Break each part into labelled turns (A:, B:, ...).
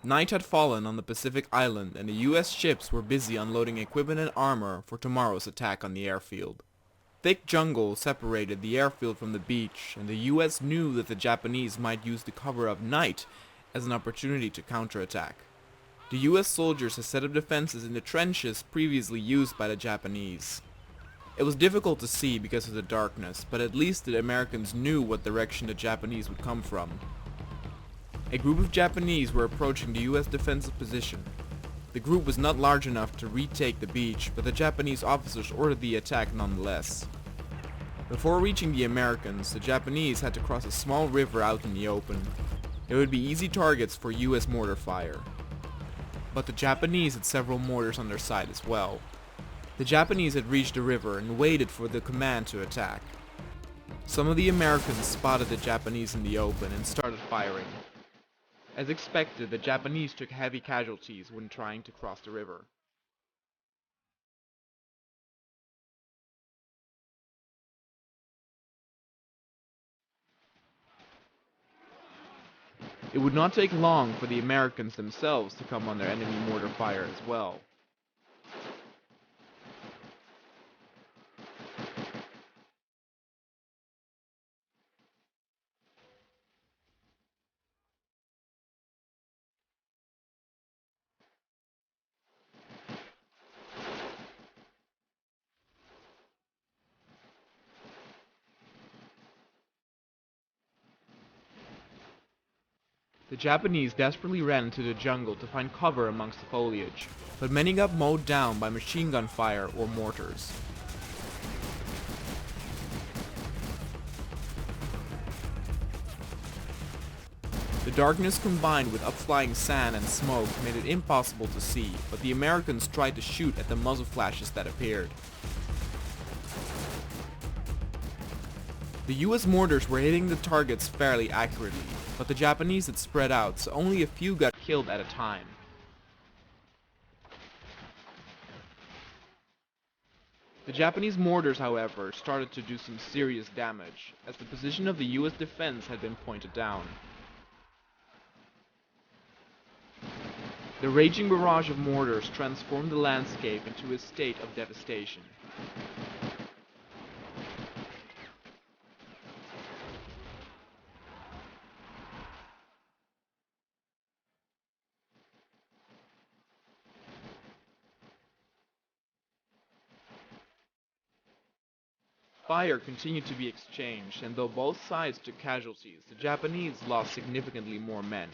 A: Night had fallen on the Pacific island and the US ships were busy unloading equipment and armor for tomorrow's attack on the airfield. Thick jungle separated the airfield from the beach, and the US knew that the Japanese might use the cover of night as an opportunity to counterattack. The US soldiers had set up defenses in the trenches previously used by the Japanese. It was difficult to see because of the darkness, but at least the Americans knew what direction the Japanese would come from. A group of Japanese were approaching the US defensive position. The group was not large enough to retake the beach, but the Japanese officers ordered the attack nonetheless. Before reaching the Americans, the Japanese had to cross a small river out in the open. They would be easy targets for US mortar fire. But the Japanese had several mortars on their side as well. The Japanese had reached the river and waited for the command to attack. Some of the Americans spotted the Japanese in the open and started firing. As expected, the Japanese took heavy casualties when trying to cross the river. It would not take long for the Americans themselves to come under enemy mortar fire as well. The Japanese desperately ran into the jungle to find cover amongst the foliage, but many got mowed down by machine gun fire or mortars. The darkness combined with upflying sand and smoke made it impossible to see, but the Americans tried to shoot at the muzzle flashes that appeared. The US mortars were hitting the targets fairly accurately, but the Japanese had spread out, so only a few got killed at a time. The Japanese mortars, however, started to do some serious damage, as the position of the US defense had been pointed down. The raging barrage of mortars transformed the landscape into a state of devastation. Fire continued to be exchanged, and though both sides took casualties, the Japanese lost significantly more men.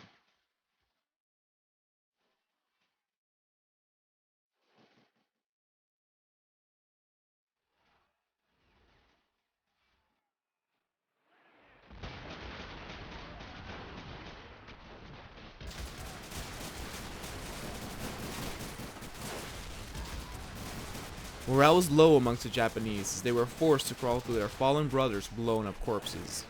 A: Morale was low amongst the Japanese as they were forced to crawl through their fallen brothers' blown up corpses.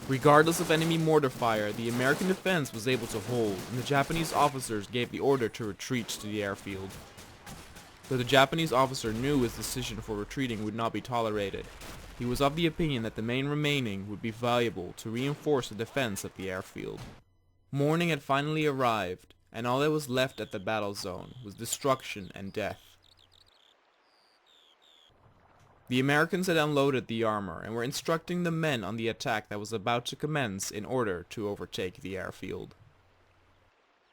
A: Regardless of enemy mortar fire, the American defense was able to hold, and the Japanese officers gave the order to retreat to the airfield. Though the Japanese officer knew his decision for retreating would not be tolerated, he was of the opinion that the men remaining would be valuable to reinforce the defense of the airfield. Morning had finally arrived, and all that was left at the battle zone was destruction and death. The Americans had unloaded the armor and were instructing the men on the attack that was about to commence in order to overtake the airfield.